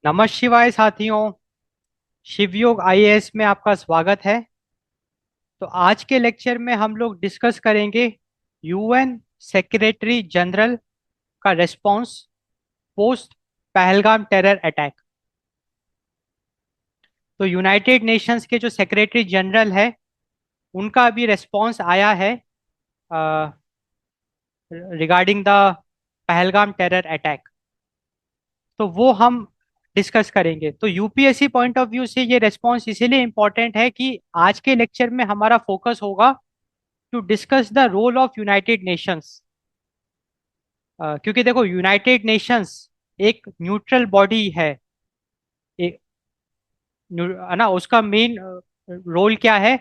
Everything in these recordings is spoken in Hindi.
नमः शिवाय साथियों। शिवयोग आईएएस में आपका स्वागत है। तो आज के लेक्चर में हम लोग डिस्कस करेंगे यूएन सेक्रेटरी जनरल का response post Pahalgam terror attack. तो यूनाइटेड नेशंस के जो सेक्रेटरी जनरल है उनका अभी रेस्पॉन्स आया है regarding the Pahalgam terror attack. तो वो हम डिस्कस करेंगे। तो यूपीएससी पॉइंट ऑफ व्यू से ये रेस्पॉन्स इसीलिए इम्पोर्टेंट है कि आज के लेक्चर में हमारा फोकस होगा to discuss the role of United Nations. क्योंकि देखो यूनाइटेड नेशंस एक न्यूट्रल बॉडी है। एक है ना, उसका मेन रोल क्या है?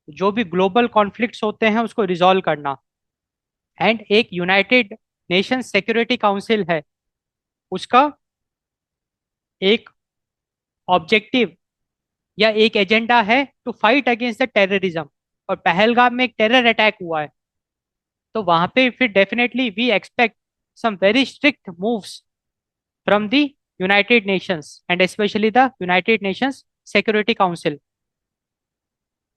जो भी ग्लोबल कॉन्फ्लिक्ट्स होते हैं उसको रिजॉल्व करना। एंड एक यूनाइटेड नेशंस सिक्योरिटी काउंसिल है, उसका एक ऑब्जेक्टिव या एक एजेंडा है to fight against the terrorism. और पहलगाम में एक टेरर अटैक हुआ है, तो वहां पे फिर definitely we expect some very strict moves from the United Nations and especially the United Nations Security Council।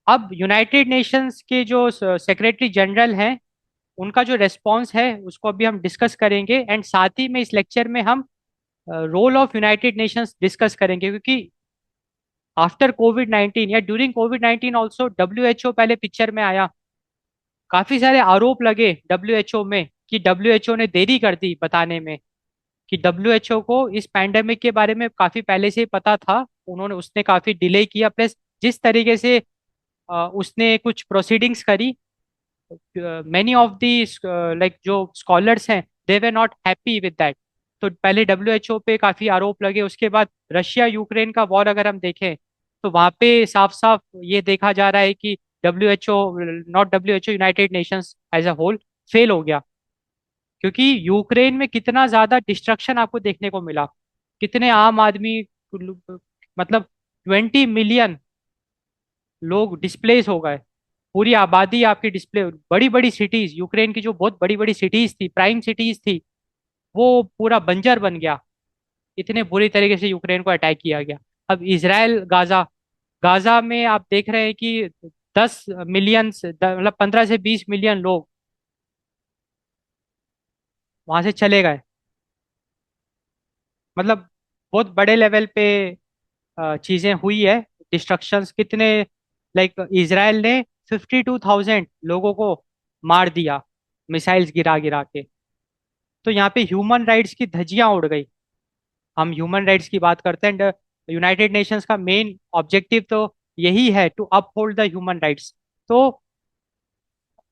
अब यूनाइटेड नेशंस के जो सेक्रेटरी जनरल हैं उनका जो रेस्पॉन्स है उसको अभी हम डिस्कस करेंगे। एंड साथ ही में इस लेक्चर में हम role of United Nations discuss करेंगे, क्योंकि आफ्टर कोविड 19 या ड्यूरिंग कोविड 19 ऑल्सो डब्ल्यू पहले पिक्चर में आया। काफी सारे आरोप लगे डब्ल्यू में कि डब्ल्यू ने देरी कर दी बताने में, कि डब्ल्यूएचओ को इस पैंडेमिक के बारे में काफी पहले से ही पता था। उन्होंने उसने काफी डिले किया, प्लस जिस तरीके से उसने कुछ प्रोसीडिंग्स करी, मैनी ऑफ दी लाइक जो स्कॉलर्स हैं दे वे नॉट हैप्पी विद दैट। तो पहले डब्ल्यूएचओ पे काफी आरोप लगे। उसके बाद रशिया यूक्रेन का वॉर अगर हम देखें तो वहां पे साफ साफ ये देखा जा रहा है कि WHO, not WHO, United Nations as a whole fail हो गया। क्योंकि यूक्रेन में कितना ज्यादा डिस्ट्रक्शन आपको देखने को मिला। कितने आम आदमी, मतलब 20 मिलियन लोग डिस्प्लेस हो गए। पूरी आबादी आपकी डिस्प्ले, बड़ी बड़ी सिटीज, यूक्रेन की जो बहुत बड़ी बड़ी सिटीज थी, प्राइम सिटीज थी, वो पूरा बंजर बन गया। इतने बुरी तरीके से यूक्रेन को अटैक किया गया। अब इसराइल गाजा, गाजा में आप देख रहे हैं कि 10 मिलियन, मतलब 15 से 20 मिलियन लोग वहां से चले गए। मतलब बहुत बड़े लेवल पे चीजें हुई है। डिस्ट्रक्शंस कितने, लाइक इसराइल ने 52,000 लोगों को मार दिया मिसाइल्स गिरा गिरा के। तो यहाँ पे ह्यूमन राइट्स की धज्जियां उड़ गई। हम ह्यूमन राइट्स की बात करते हैं, यूनाइटेड नेशंस का मेन ऑब्जेक्टिव तो यही है, to uphold the human rights. तो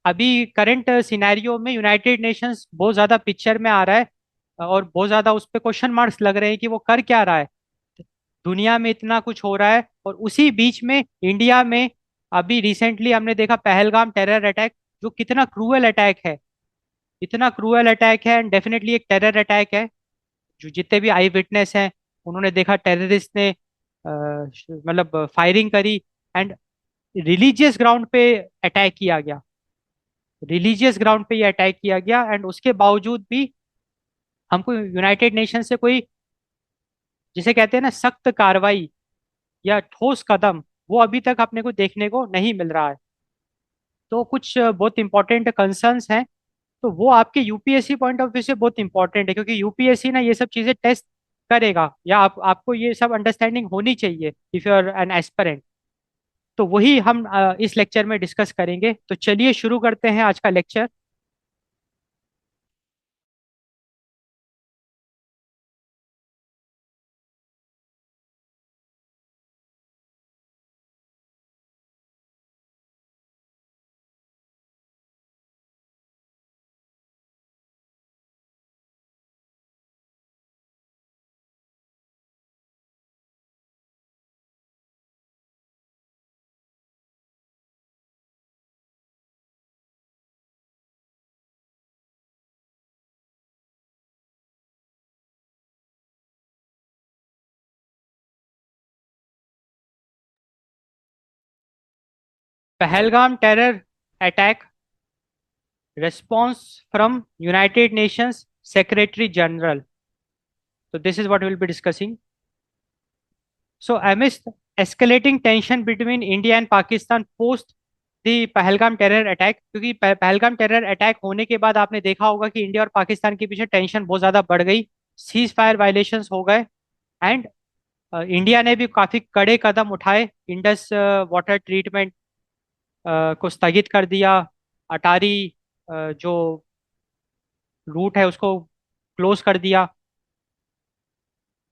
अभी करंट सिनेरियो में यूनाइटेड नेशंस बहुत ज्यादा पिक्चर में आ रहा है, और बहुत ज्यादा उस पर क्वेश्चन मार्क्स लग रहे हैं कि वो कर क्या रहा है। दुनिया में इतना कुछ हो रहा है और उसी बीच में इंडिया में अभी रिसेंटली हमने देखा पहलगाम टेरर अटैक, जो कितना क्रूअल अटैक है। इतना क्रूअल अटैक है एंड डेफिनेटली एक टेरर अटैक है। जो जितने भी आई विटनेस हैं उन्होंने देखा टेररिस्ट ने मतलब फायरिंग करी, एंड रिलीजियस ग्राउंड पे अटैक किया गया। रिलीजियस ग्राउंड पे ये अटैक किया गया, एंड उसके बावजूद भी हमको यूनाइटेड नेशन से कोई, जिसे कहते हैं ना, सख्त कार्रवाई या ठोस कदम, वो अभी तक अपने को देखने को नहीं मिल रहा है। तो कुछ बहुत इंपॉर्टेंट कंसर्न्स हैं। तो वो आपके यूपीएससी पॉइंट ऑफ व्यू से बहुत इंपॉर्टेंट है, क्योंकि यूपीएससी ना ये सब चीजें टेस्ट करेगा, या आपको ये सब अंडरस्टैंडिंग होनी चाहिए if you are an aspirant. तो वही हम इस लेक्चर में डिस्कस करेंगे। तो चलिए शुरू करते हैं आज का lecture. Pahalgam terror attack response from United Nations Secretary General. So this is what we'll be discussing. So amidst escalating tension between India and Pakistan post the Pahalgam terror attack, क्योंकि पहलगाम टेरर अटैक होने के बाद आपने देखा होगा कि इंडिया और पाकिस्तान के पीछे टेंशन बहुत ज्यादा बढ़ गई, सीज फायर वायलेशंस हो गए। एंड इंडिया ने भी काफी कड़े कदम उठाए, इंडस वाटर ट्रीटमेंट को स्थगित कर दिया, अटारी जो रूट है उसको क्लोज कर दिया।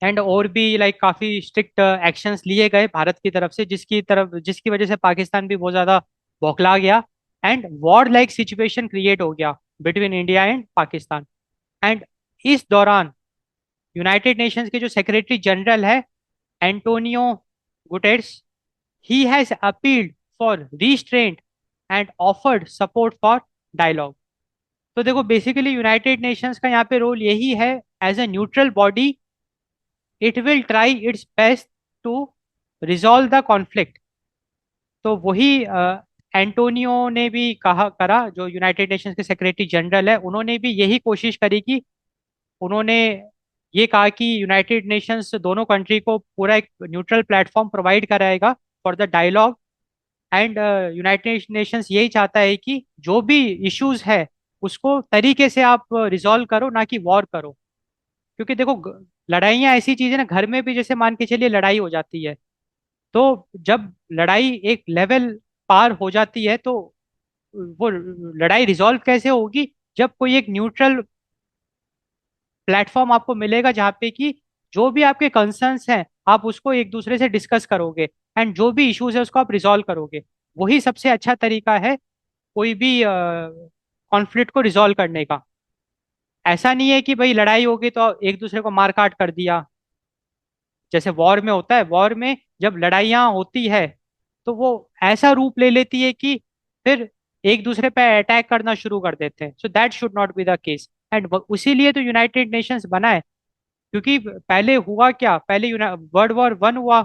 एंड और भी लाइक काफी स्ट्रिक्ट एक्शंस लिए गए भारत की तरफ से, जिसकी वजह से पाकिस्तान भी बहुत ज्यादा बौखला गया and war like situation create हो गया between India and Pakistan. And इस दौरान यूनाइटेड नेशंस के जो सेक्रेटरी जनरल है, Antonio Guterres, he has appealed for restraint and offered support for dialogue. तो देखो बेसिकली यूनाइटेड नेशंस का यहाँ पे रोल यही है, as a neutral body it will try its best to resolve the conflict. तो वही एंटोनियो ने भी कहा करा, जो यूनाइटेड नेशंस के सेक्रेटरी जनरल है, उन्होंने भी यही कोशिश करी कि उन्होंने ये कहा कि यूनाइटेड नेशंस दोनों कंट्री को पूरा एक न्यूट्रल प्लेटफॉर्म प्रोवाइड कराएगा for the dialogue. And United Nations यही चाहता है कि जो भी इश्यूज है उसको तरीके से आप रिजॉल्व करो, ना कि वॉर करो। क्योंकि देखो लड़ाइयाँ ऐसी चीज है ना, घर में भी जैसे मान के चलिए लड़ाई हो जाती है, तो जब लड़ाई एक लेवल पार हो जाती है तो वो लड़ाई रिजॉल्व कैसे होगी, जब कोई एक न्यूट्रल प्लेटफॉर्म आपको मिलेगा जहाँ पे कि जो भी आपके कंसर्न्स हैं आप उसको एक दूसरे से डिस्कस करोगे, एंड जो भी इश्यूज है उसको आप रिजॉल्व करोगे। वही सबसे अच्छा तरीका है कोई भी कॉन्फ्लिक्ट को रिजॉल्व करने का। ऐसा नहीं है कि भाई लड़ाई होगी तो एक दूसरे को मार काट कर दिया, जैसे वॉर में होता है। वॉर में जब लड़ाइयाँ होती है तो वो ऐसा रूप ले लेती है कि फिर एक दूसरे पे अटैक करना शुरू कर देते हैं। So that should not be the case. And उसीलिए तो यूनाइटेड नेशंस बना है। क्योंकि पहले हुआ क्या, पहले वर्ल्ड वॉर 1 हुआ।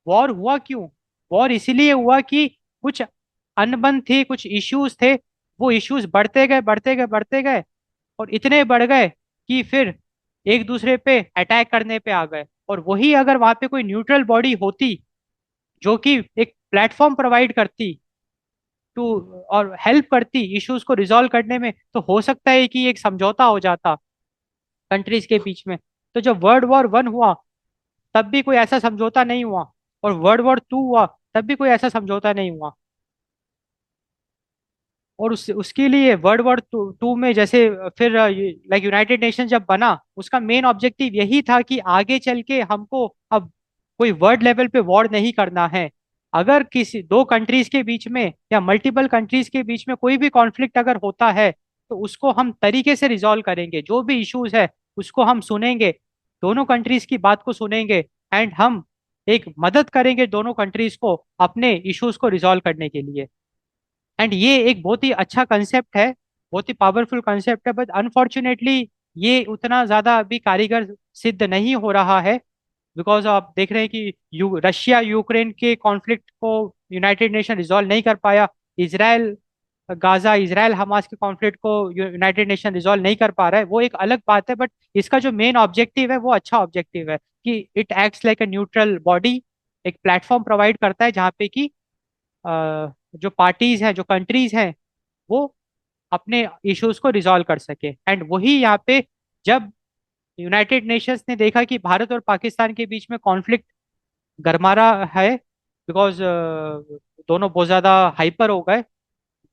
वॉर हुआ क्यों? वॉर इसीलिए हुआ कि कुछ अनबन थे, कुछ इश्यूज थे, वो इश्यूज बढ़ते गए बढ़ते गए बढ़ते गए, और इतने बढ़ गए कि फिर एक दूसरे पे अटैक करने पे आ गए। और वही अगर वहां पे कोई न्यूट्रल बॉडी होती जो कि एक प्लेटफॉर्म प्रोवाइड करती टू और हेल्प करती इश्यूज को रिजॉल्व करने में, तो हो सकता है कि एक समझौता हो जाता कंट्रीज के बीच में। तो जब वर्ल्ड वॉर 1 हुआ तब भी कोई ऐसा समझौता नहीं हुआ, और वर्ल्ड वॉर 2 हुआ तब भी कोई ऐसा समझौता नहीं हुआ। और उसके लिए वर्ल्ड वॉर 2 में जैसे फिर लाइक यूनाइटेड नेशन जब बना, उसका मेन ऑब्जेक्टिव यही था कि आगे चल के हमको अब कोई वर्ल्ड लेवल पे वॉर नहीं करना है। अगर किसी दो कंट्रीज के बीच में या मल्टीपल कंट्रीज के बीच में कोई भी कॉन्फ्लिक्ट अगर होता है तो उसको हम तरीके से रिजॉल्व करेंगे, जो भी इश्यूज है उसको हम सुनेंगे, दोनों कंट्रीज की बात को सुनेंगे, एंड हम एक मदद करेंगे दोनों कंट्रीज को अपने इश्यूज को रिजॉल्व करने के लिए। एंड ये एक बहुत ही अच्छा कंसेप्ट है, बहुत ही पावरफुल कंसेप्ट है, बट अनफॉर्चुनेटली ये उतना ज्यादा अभी कारीगर सिद्ध नहीं हो रहा है। बिकॉज आप देख रहे हैं कि रशिया यूक्रेन के कॉन्फ्लिक्ट को यूनाइटेड नेशन रिजॉल्व नहीं कर पाया, इसराइल गाजा, इसराइल हमास के कॉन्फ्लिक्ट को यूनाइटेड नेशन रिजॉल्व नहीं कर पा रहा है। वो एक अलग बात है, बट इसका जो मेन ऑब्जेक्टिव है वो अच्छा ऑब्जेक्टिव है कि it acts like a neutral body, एक प्लेटफॉर्म प्रोवाइड करता है जहाँ पे कि जो पार्टीज हैं, जो कंट्रीज हैं, वो अपने इश्यूज को रिजॉल्व कर सके। एंड वही यहाँ पे जब यूनाइटेड नेशंस ने देखा कि भारत और पाकिस्तान के बीच में कॉन्फ्लिक्ट गरमा रहा है, बिकॉज दोनों बहुत ज्यादा हाइपर हो गए,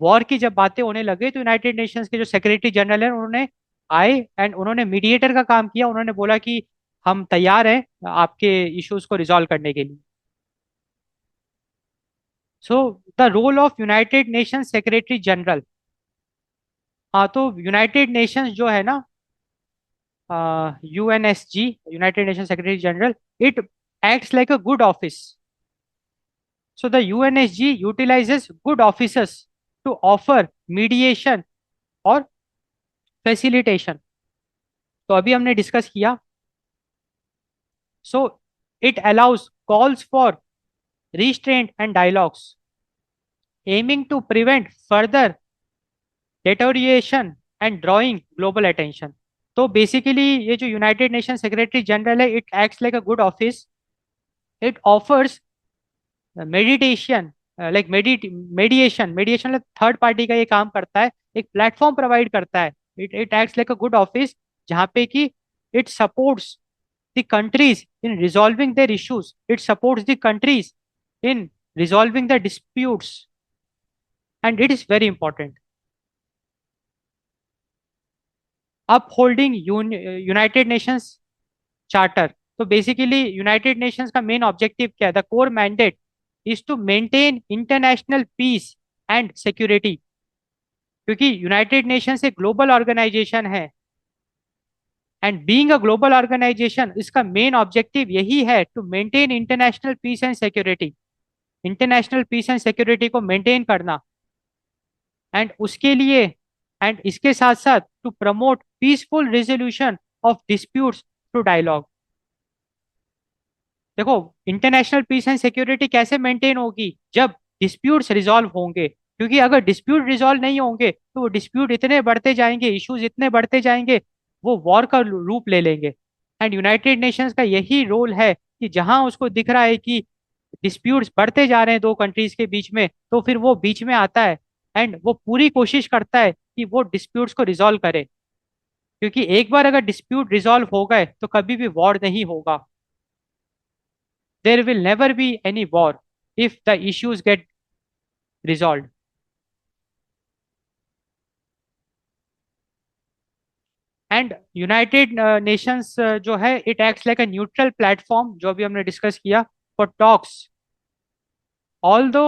वॉर की जब बातें होने लगे, तो यूनाइटेड नेशंस के जो सेक्रेटरी जनरल हैं उन्होंने आए एंड उन्होंने मीडिएटर का काम किया। उन्होंने बोला कि हम तैयार हैं आपके इश्यूज को रिजॉल्व करने के लिए। So the role of United Nation secretary general. हाँ, तो यूनाइटेड नेशंस जो है ना, UNSG, United Nation secretary general, it acts like a good office. So the UNSG utilizes good officers to offer mediation और facilitation. तो अभी हमने डिस्कस किया। So it allows calls for restraint and dialogues, aiming to prevent further deterioration and drawing global attention. तो बेसिकली ये जो यूनाइटेड नेशन सेक्रेटरी जनरल है, it acts like a good office, it offers meditation like मेडिएशन third party का ये काम करता है, एक प्लेटफॉर्म प्रोवाइड करता है। It acts like a good office, जहाँ पे कि it supports the countries in resolving their issues, it supports the countries in resolving the disputes, and it is very important. Upholding United Nations charter. तो बेसिकली यूनाइटेड नेशंस का मेन ऑब्जेक्टिव क्या है? The core mandate is to maintain international peace and security. क्योंकि यूनाइटेड नेशंस एक ग्लोबल ऑर्गेनाइजेशन है, and being a global organisation इसका मेन ऑब्जेक्टिव यही है, to maintain international peace and security, international peace and security को मेंटेन करना। एंड उसके लिए, एंड इसके साथ साथ to promote peaceful resolution of disputes through dialogue. देखो, इंटरनेशनल पीस एंड सिक्योरिटी कैसे मेंटेन होगी? जब डिस्प्यूट्स रिजॉल्व होंगे। क्योंकि अगर डिस्प्यूट रिजॉल्व नहीं होंगे तो वो डिस्प्यूट इतने बढ़ते जाएंगे, इश्यूज इतने बढ़ते जाएंगे, वो वॉर का रूप ले लेंगे। एंड यूनाइटेड नेशंस का यही रोल है कि जहां उसको दिख रहा है कि डिस्प्यूट्स बढ़ते जा रहे हैं दो कंट्रीज के बीच में, तो फिर वो बीच में आता है एंड वो पूरी कोशिश करता है कि वो डिस्प्यूट्स को रिजॉल्व करे। क्योंकि एक बार अगर डिस्प्यूट रिजॉल्व हो गए तो कभी भी वॉर नहीं होगा। there will never be any war if the issues get resolved. And United Nations जो है, it acts like a neutral platform, जो भी हमने डिस्कस किया, for talks, although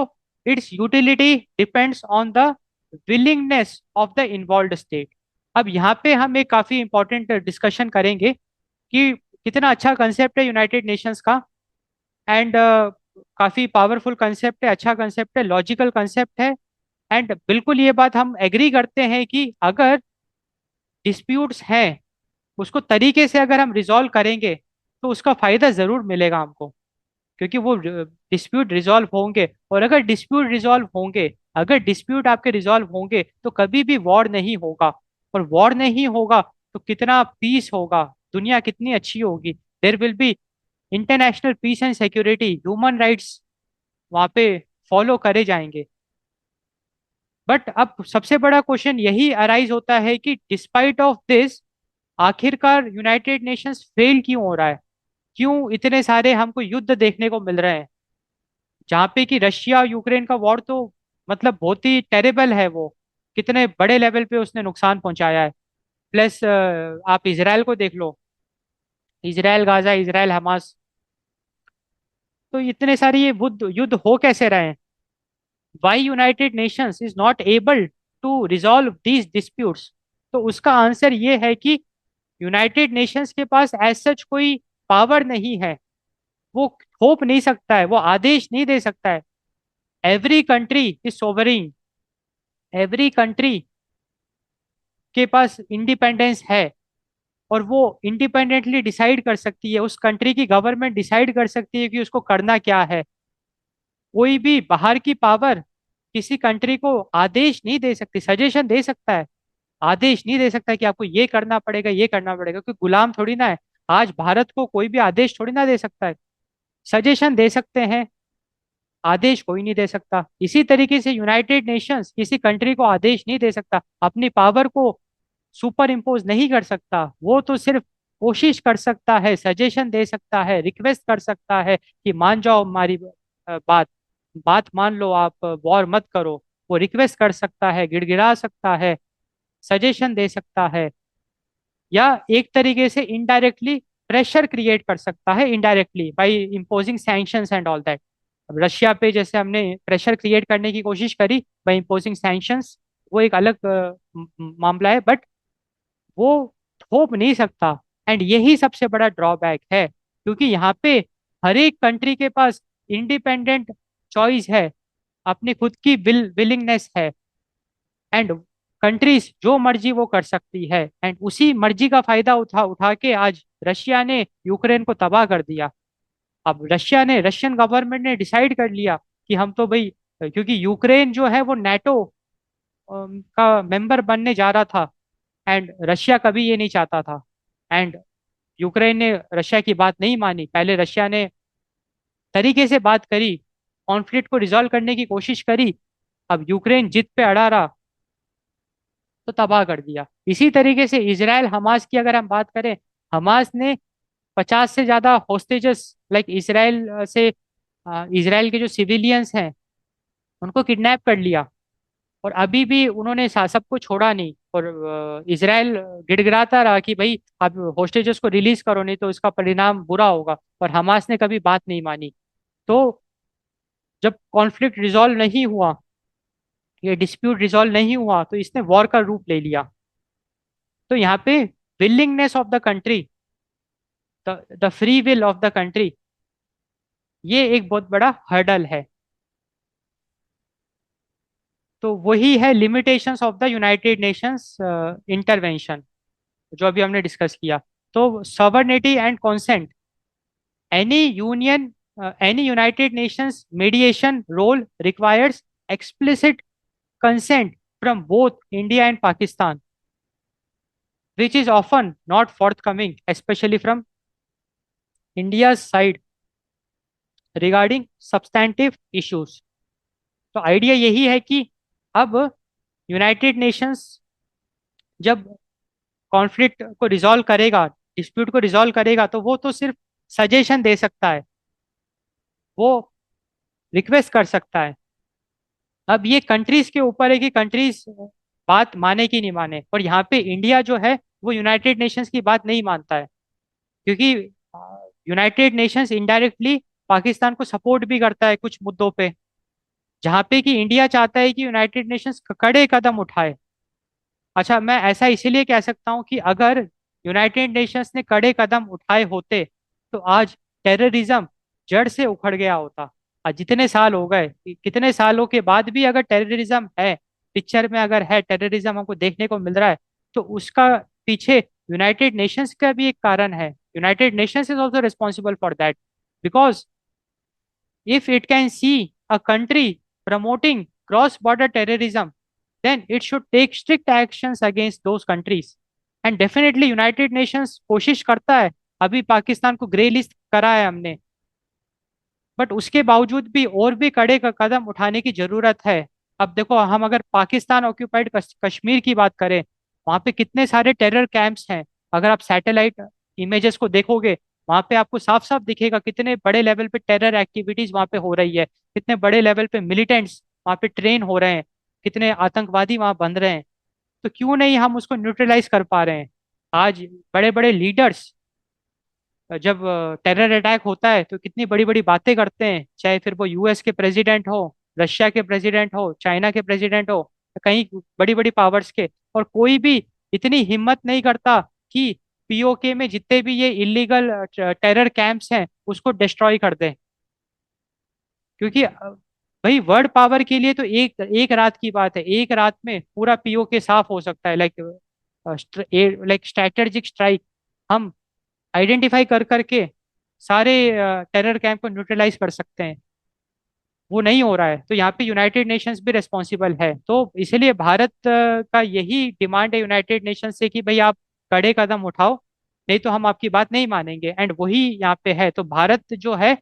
it's utility depends on the willingness of the involve state. अब यहाँ पे हम एक काफी इंपॉर्टेंट डिस्कशन करेंगे कि कितना अच्छा कंसेप्ट है यूनाइटेड नेशंस का। एंड काफी पावरफुल कंसेप्ट है, अच्छा कंसेप्ट है, लॉजिकल कंसेप्ट है। एंड बिल्कुल ये बात हम एग्री करते हैं कि अगर डिस्प्यूट्स हैं, उसको तरीके से अगर हम रिजॉल्व करेंगे तो उसका फायदा जरूर मिलेगा हमको। क्योंकि वो डिस्प्यूट रिजॉल्व होंगे, और अगर डिस्प्यूट रिजॉल्व होंगे, अगर डिस्प्यूट आपके रिजॉल्व होंगे तो कभी भी वॉर नहीं होगा। और वॉर नहीं होगा तो कितना पीस होगा, दुनिया कितनी अच्छी होगी। There will be international peace and security, human rights वहाँ पे फॉलो करे जाएंगे। बट अब सबसे बड़ा क्वेश्चन यही अराइज होता है कि डिस्पाइट ऑफ दिस, आखिरकार यूनाइटेड नेशंस फेल क्यों हो रहा है? क्यों इतने सारे हमको युद्ध देखने को मिल रहे हैं? जहाँ पे कि रशिया यूक्रेन का वॉर तो मतलब बहुत ही टेरेबल है, वो कितने बड़े लेवल पे उसने नुकसान पहुंचाया है। प्लस आप इसराइल को देख लो, इसराइल गाजा, इसराइल हमास, तो इतने सारे ये युद्ध युद्ध हो कैसे रहे हैं? Why United Nations is not able to resolve these disputes? तो उसका आंसर ये है कि यूनाइटेड नेशंस के पास एज सच कोई पावर नहीं है। वो थोप नहीं सकता है, वो आदेश नहीं दे सकता है। Every country is sovereign, every country के पास इंडिपेंडेंस है, और वो इंडिपेंडेंटली डिसाइड कर सकती है, उस कंट्री की गवर्नमेंट डिसाइड कर सकती है कि उसको करना क्या है। कोई भी बाहर की पावर किसी कंट्री को आदेश नहीं दे सकती, सजेशन दे सकता है, आदेश नहीं दे सकता कि आपको ये करना पड़ेगा, ये करना पड़ेगा, क्योंकि गुलाम थोड़ी ना है। आज भारत को कोई भी आदेश थोड़ी ना दे सकता है, सजेशन दे सकते हैं, आदेश कोई नहीं दे सकता। इसी तरीके से यूनाइटेड नेशंस किसी कंट्री को आदेश नहीं दे सकता, अपनी पावर को सुपर इम्पोज नहीं कर सकता। वो तो सिर्फ कोशिश कर सकता है, सजेशन दे सकता है, रिक्वेस्ट कर सकता है कि मान जाओ हमारी बात, बात मान लो, आप वॉर मत करो। वो रिक्वेस्ट कर सकता है, गिड़गिड़ा सकता है, सजेशन दे सकता है, या एक तरीके से इनडायरेक्टली प्रेशर क्रिएट कर सकता है, indirectly bye imposing sanctions and all that. अब रशिया पे जैसे हमने प्रेशर क्रिएट करने की कोशिश करी बाय इम्पोजिंग सैंक्शंस, वो एक अलग मामला है, बट वो थोप नहीं सकता। एंड यही सबसे बड़ा ड्रॉबैक है, क्योंकि यहाँ पे हर एक कंट्री के पास इंडिपेंडेंट चॉइस है, अपनी खुद की विलिंगनेस है। एंड कंट्रीज जो मर्जी वो कर सकती है, एंड उसी मर्जी का फायदा उठा उठा के आज रशिया ने यूक्रेन को तबाह कर दिया। अब रशिया ने, रशियन गवर्नमेंट ने डिसाइड कर लिया कि हम तो भाई, क्योंकि यूक्रेन जो है वो नेटो का मेंबर बनने जा रहा था, एंड रशिया कभी ये नहीं चाहता था। एंड यूक्रेन ने रशिया की बात नहीं मानी। पहले रशिया ने तरीके से बात करी, कॉन्फ्लिक्ट को रिजॉल्व करने की कोशिश करी। अब यूक्रेन जिद पे अड़ा रहा तो तबाह कर दिया। इसी तरीके से इसराइल हमास की अगर हम बात करें, हमास ने 50 से ज्यादा होस्टेजेस लाइक इसराइल से इसराइल के जो सिविलियंस हैं उनको किडनैप कर लिया। और अभी भी उन्होंने सबको छोड़ा नहीं। और इसराइल गिड़गिड़ाता रहा कि भाई आप होस्टेजेस को रिलीज करो, नहीं तो इसका परिणाम बुरा होगा। और हमास ने कभी बात नहीं मानी। तो जब कॉन्फ्लिक्ट रिजॉल्व नहीं हुआ, ये डिस्प्यूट रिजॉल्व नहीं हुआ, तो इसने वॉर का रूप ले लिया। तो यहाँ पे willingness of the country, the free will of the country, ये एक बहुत बड़ा हर्डल है। तो वही है limitations of the United Nations intervention, जो अभी हमने डिस्कस किया। तो sovereignty and consent, any union any United Nations mediation role requires explicit consent from both India and Pakistan, which is often not forthcoming, especially from India's side regarding substantive issues। तो आइडिया यही है कि अब यूनाइटेड नेशंस जब कॉन्फ्लिक्ट को रिजॉल्व करेगा, डिस्प्यूट को रिजॉल्व करेगा, तो वो तो सिर्फ सजेशन दे सकता है, वो रिक्वेस्ट कर सकता है। अब ये कंट्रीज के ऊपर है कि कंट्रीज बात माने कि नहीं माने। और यहाँ पे इंडिया जो है वो यूनाइटेड नेशंस की बात नहीं मानता है, क्योंकि यूनाइटेड नेशंस इनडायरेक्टली पाकिस्तान को सपोर्ट भी करता है कुछ मुद्दों पे, जहाँ पे कि इंडिया चाहता है कि यूनाइटेड नेशंस कड़े कदम उठाए। अच्छा, मैं ऐसा इसीलिए कह सकता हूँ कि अगर यूनाइटेड नेशंस ने कड़े कदम उठाए होते तो आज टेररिज्म जड़ से उखड़ गया होता। आज जितने साल हो गए, कितने सालों के बाद भी अगर टेररिज्म है, पिक्चर में अगर है टेररिज्म हमको देखने को मिल रहा है, तो उसका पीछे यूनाइटेड नेशंस का भी एक कारण है। United Nations is also responsible for that, because if it can see a country promoting cross border terrorism, then it should take strict actions against those countries। And definitely United Nations कोशिश करता है। अभी पाकिस्तान को ग्रे लिस्ट करा है हमने, बट उसके बावजूद भी और भी कड़े का कदम उठाने की जरूरत है। अब देखो, हम अगर पाकिस्तान ऑक्यूपाइड कश्मीर की बात करें, वहां पे कितने सारे टेरर कैंप्स हैं। अगर आप सैटेलाइट इमेजेस को देखोगे, वहां पे आपको साफ साफ दिखेगा कितने बड़े लेवल पे टेरर एक्टिविटीज वहां पे हो रही है, कितने बड़े लेवल पे मिलिटेंट्स वहां पे ट्रेन हो रहे हैं, कितने आतंकवादी वहां बन रहे हैं। तो क्यों नहीं हम उसको न्यूट्रलाइज कर पा रहे हैं। आज बड़े बड़े लीडर्स जब टेरर अटैक होता है तो कितनी बड़ी बड़ी बातें करते हैं, चाहे फिर वो यूएस के प्रेसिडेंट हो, रशिया के प्रेसिडेंट हो, चाइना के प्रेसिडेंट हो, कहीं बड़ी बड़ी पावर्स के। और कोई भी इतनी हिम्मत नहीं करता कि पीओके में जितने भी ये इलीगल टेरर कैंप्स हैं उसको डिस्ट्रॉय कर दें। क्योंकि भाई वर्ल्ड पावर के लिए तो एक एक रात की बात है, एक रात में पूरा पीओके साफ हो सकता है। लाइक स्ट्रैटेजिक स्ट्राइक हम आइडेंटिफाई कर करके सारे टेरर कैंप को न्यूट्रलाइज कर सकते हैं। वो नहीं हो रहा है, तो यहाँ पे यूनाइटेड नेशंस भी रिस्पॉन्सिबल है। तो इसलिए भारत का यही डिमांड है यूनाइटेड नेशंस से कि भाई आप कड़े कदम उठाओ, नहीं तो हम आपकी बात नहीं मानेंगे। एंड वही यहाँ पे है। तो भारत जो है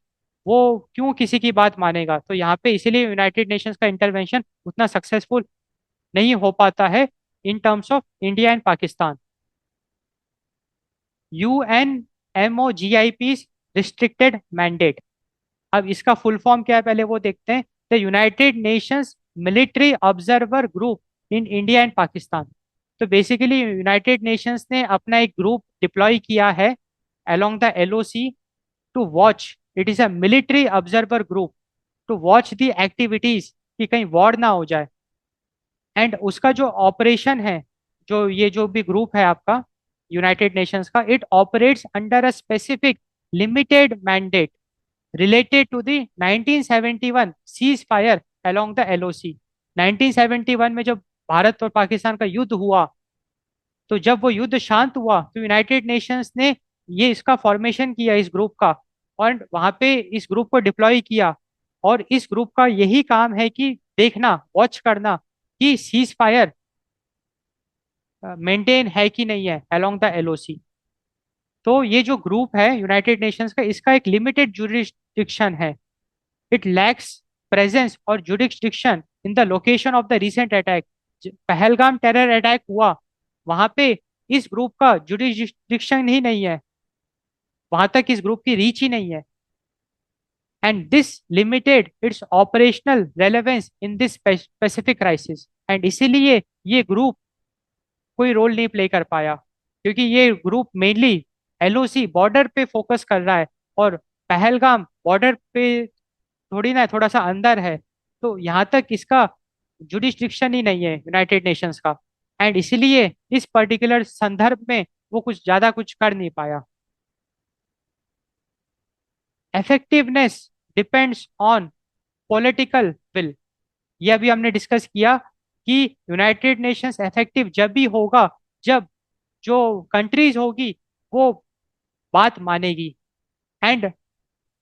वो क्यों किसी की बात मानेगा। तो यहाँ पे इसीलिए यूनाइटेड नेशंस का इंटरवेंशन उतना सक्सेसफुल नहीं हो पाता है in terms of India and Pakistan. UNMOGIP restricted mandate, अब इसका फुल फॉर्म क्या है पहले वो देखते हैं। The United Nations military observer group in India and Pakistan. तो बेसिकली यूनाइटेड नेशंस ने अपना एक ग्रुप डिप्लॉय किया है along the LOC to watch, it is a military observer group to watch the activities कि कहीं वॉर ना हो जाए। एंड उसका जो ऑपरेशन है, जो ये जो भी ग्रुप है आपका यूनाइटेड नेशंस का, it operates under a specific limited mandate related to the 1971 cease fire along the LOC। 1971 में जब भारत और पाकिस्तान का युद्ध हुआ, तो जब वो युद्ध शांत हुआ तो यूनाइटेड नेशंस ने ये इसका फॉर्मेशन किया इस ग्रुप का, और वहां पे इस ग्रुप को डिप्लॉय किया। और इस ग्रुप का यही काम है कि देखना, वॉच करना कि सीज फायर मेंटेन है कि नहीं है along the LOC। तो ये जो ग्रुप है यूनाइटेड नेशंस का, इसका एक लिमिटेड जुरिस्डिक्शन है। इट लैक्स प्रेजेंस और jurisdiction in the location of the recent attack. Pahalgam terror attack हुआ, वहां पे इस ग्रुप का जुरिस्डिक्शन ही नहीं है, वहां तक इस ग्रुप की रीच ही नहीं है। And this limited it's operational relevance in this specific crisis. And इसीलिए ये ग्रुप कोई रोल नहीं प्ले कर पाया, क्योंकि ये ग्रुप मेनली एलओसी बॉर्डर पे फोकस कर रहा है, और पहलगाम बॉर्डर पे थोड़ी ना है, थोड़ा सा अंदर है। तो यहाँ तक इसका जुडिस्डिक्शन ही नहीं है यूनाइटेड नेशंस का। एंड इसीलिए इस पर्टिकुलर संदर्भ में वो कुछ ज्यादा कुछ कर नहीं पाया। Effectiveness depends on political will. ये अभी हमने डिस्कस किया कि यूनाइटेड नेशंस इफेक्टिव जब भी होगा जब जो कंट्रीज होगी वो बात मानेगी। एंड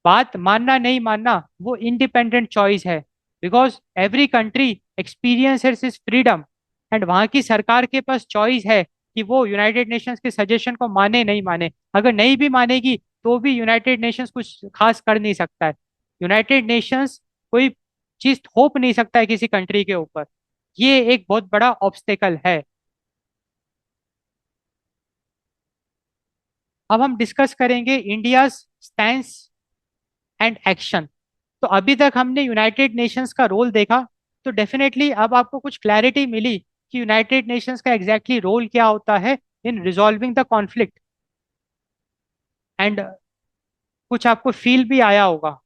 बात मानना नहीं मानना वो इंडिपेंडेंट चॉइस है, because every country experiences is freedom. And वहाँ की सरकार के पास चॉइस है कि वो यूनाइटेड नेशंस के सजेशन को माने नहीं माने। अगर नहीं भी मानेगी तो भी यूनाइटेड नेशंस कुछ खास कर नहीं सकता है। यूनाइटेड नेशंस कोई चीज थोप नहीं सकता है किसी कंट्री के ऊपर। ये एक बहुत बड़ा ऑब्स्टेकल है। अब हम डिस्कस करेंगे इंडिया स्टैंड एंड एक्शन। तो अभी तक हमने यूनाइटेड नेशंस का रोल देखा, तो डेफिनेटली अब आपको कुछ क्लैरिटी मिली कि यूनाइटेड नेशंस का एग्जैक्टली रोल क्या होता है इन रिजॉल्विंग द कॉन्फ्लिक्ट। एंड कुछ आपको फील भी आया होगा।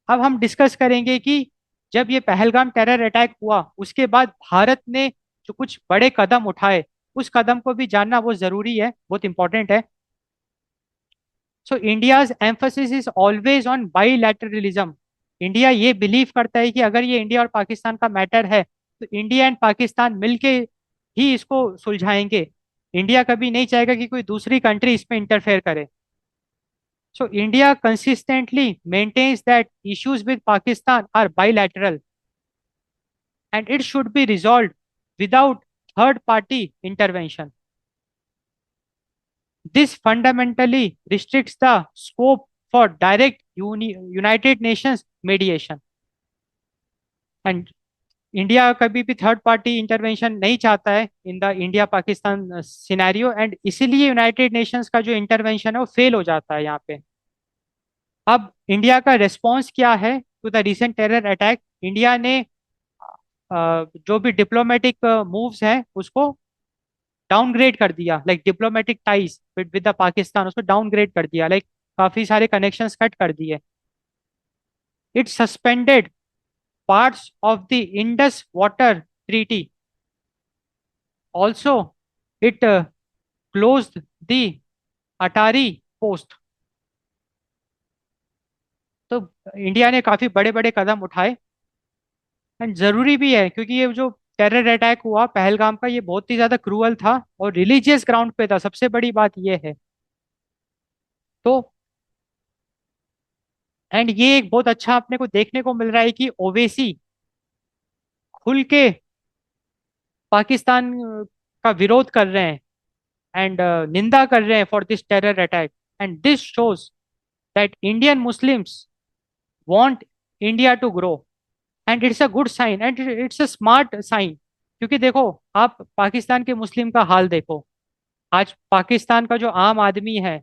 अब हम डिस्कस करेंगे कि जब ये पहलगाम टेरर अटैक हुआ उसके बाद भारत ने जो कुछ बड़े कदम उठाए, उस कदम को भी जानना बहुत जरूरी है, बहुत इंपॉर्टेंट है। So India's emphasis is always on bilateralism. India ये बिलीव करता है कि अगर ये इंडिया और पाकिस्तान का मैटर है तो इंडिया एंड पाकिस्तान मिलके ही इसको सुलझाएंगे। इंडिया कभी नहीं चाहेगा कि कोई दूसरी कंट्री इसमें इंटरफेयर करे। So India consistently maintains that issues with Pakistan are bilateral and it should be resolved without third party intervention. This fundamentally restricts the scope for direct United Nations mediation. And India कभी भी थर्ड पार्टी इंटरवेंशन नहीं चाहता है in the India Pakistan scenario, and इसीलिए यूनाइटेड नेशंस का जो इंटरवेंशन है वो फेल हो जाता है यहाँ पे। अब इंडिया का रिस्पॉन्स क्या है to the recent terror attack? India ने जो भी डिप्लोमेटिक मूव्स हैं उसको डाउनग्रेड कर दिया, like diplomatic ties with the Pakistan उसको डाउनग्रेड कर दिया, लाइक काफी सारे कनेक्शंस कट कर दिए। It suspended parts of the Indus water treaty. Also it closed the Attari post. तो इंडिया ने काफी बड़े बड़े कदम उठाए, एंड जरूरी भी है क्योंकि ये जो टेरर अटैक हुआ पहलगाम का ये बहुत ही ज्यादा क्रूअल था और रिलीजियस ग्राउंड पे था, सबसे बड़ी बात ये है। तो एंड ये एक बहुत अच्छा अपने को देखने को मिल रहा है कि ओवैसी खुल के पाकिस्तान का विरोध कर रहे हैं एंड निंदा कर रहे हैं for this terror attack. And this shows that Indian Muslims want India to grow, and it's a good sign and it's a smart sign. क्योंकि देखो, आप पाकिस्तान के मुस्लिम का हाल देखो। आज पाकिस्तान का जो आम आदमी है,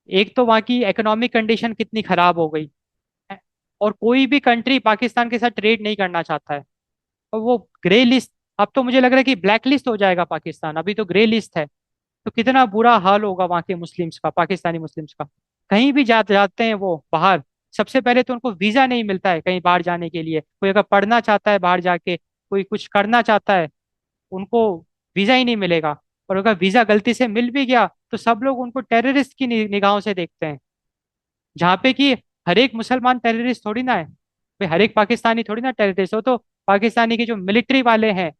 एक तो वहाँ की इकोनॉमिक कंडीशन कितनी खराब हो गई है, और कोई भी कंट्री पाकिस्तान के साथ ट्रेड नहीं करना चाहता है। और वो ग्रे लिस्ट, अब तो मुझे लग रहा है कि ब्लैक लिस्ट हो जाएगा पाकिस्तान, अभी तो ग्रे लिस्ट है। तो कितना बुरा हाल होगा वहाँ के मुस्लिम्स का, पाकिस्तानी मुस्लिम्स का। कहीं भी जाते हैं वो बाहर, सबसे पहले तो उनको वीजा नहीं मिलता है कहीं बाहर जाने के लिए। कोई अगर पढ़ना चाहता है बाहर जाके, कोई कुछ करना चाहता है, उनको वीजा ही नहीं मिलेगा। और अगर वीजा गलती से मिल भी गया तो सब लोग उनको टेररिस्ट की निगाहों से देखते हैं। जहाँ पे कि हर एक मुसलमान टेररिस्ट थोड़ी ना है भाई, हर एक पाकिस्तानी थोड़ी ना टेररिस्ट हो। तो पाकिस्तानी के जो मिलिट्री वाले हैं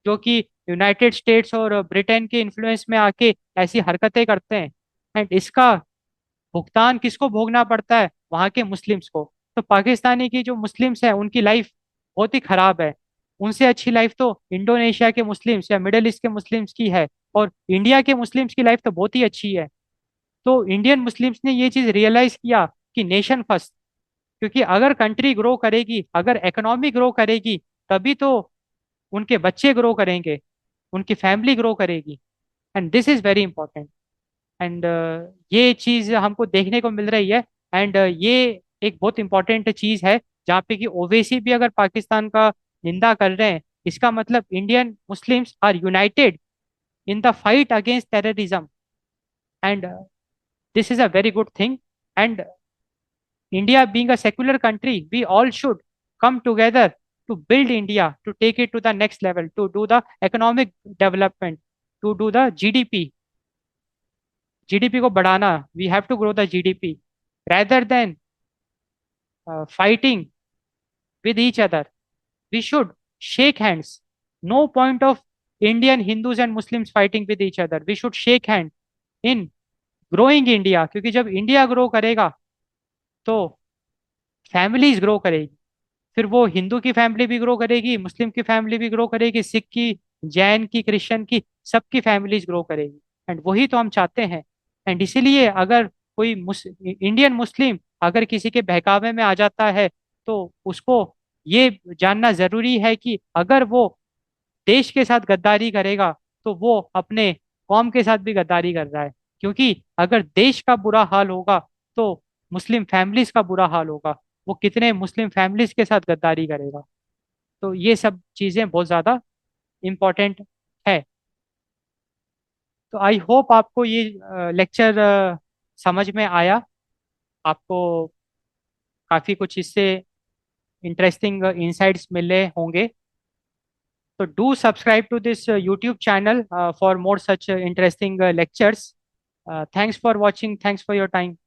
जो कि यूनाइटेड स्टेट्स और ब्रिटेन के इन्फ्लुएंस में आके ऐसी हरकतें करते हैं, एंड इसका भुगतान किसको भोगना पड़ता है? वहाँ के मुस्लिम्स को। तो पाकिस्तानी की जो मुस्लिम्स हैं उनकी लाइफ बहुत ही खराब है। उनसे अच्छी लाइफ तो इंडोनेशिया के मुस्लिम्स या मिडल ईस्ट के मुस्लिम्स की है, और इंडिया के मुस्लिम्स की लाइफ तो बहुत ही अच्छी है। तो इंडियन मुस्लिम्स ने ये चीज रियलाइज किया कि नेशन फर्स्ट, क्योंकि अगर कंट्री ग्रो करेगी, अगर इकोनॉमी ग्रो करेगी, तभी तो उनके बच्चे ग्रो करेंगे, उनकी फैमिली ग्रो करेगी। And this is very important. And ये चीज हमको देखने को मिल रही है। एंड ये एक बहुत इंपॉर्टेंट चीज है, जहाँ पे कि ओवैसी भी अगर पाकिस्तान का निंदा कर रहे हैं, इसका मतलब Indian Muslims are united in the fight against terrorism. And this is a very good thing. And India being a secular country, we all should come together to build India, to take it to the next level, to do the economic development, to do the GDP. GDP को बढ़ाना, we have to grow the GDP rather than fighting with each other. We should shake hands. No point of Indian Hindus and Muslims fighting with each other. We should shake hand in growing India, क्योंकि जब इंडिया ग्रो करेगा तो फैमिलीज ग्रो करेगी, फिर वो हिंदू की फैमिली भी ग्रो करेगी, मुस्लिम की फैमिली भी ग्रो करेगी, सिख की, जैन की, क्रिश्चियन की, सबकी फैमिलीज ग्रो करेगी। एंड वही तो हम चाहते हैं। एंड इसीलिए अगर कोई इंडियन मुस्लिम अगर किसी के बहकावे में आ जाता है, तो उसको ये जानना जरूरी है कि अगर वो देश के साथ गद्दारी करेगा, तो वो अपने कौम के साथ भी गद्दारी कर रहा है। क्योंकि अगर देश का बुरा हाल होगा, तो मुस्लिम फैमिलीज का बुरा हाल होगा। वो कितने मुस्लिम फैमिलीज के साथ गद्दारी करेगा। तो ये सब चीजें बहुत ज्यादा इम्पोर्टेंट है। तो आई होप आपको ये लेक्चर समझ में आया, आपको काफी कुछ इससे इंटरेस्टिंग इंसाइट्स मिले होंगे। तो do subscribe to this YouTube channel for more such interesting lectures. Thanks for watching. Thanks for your time.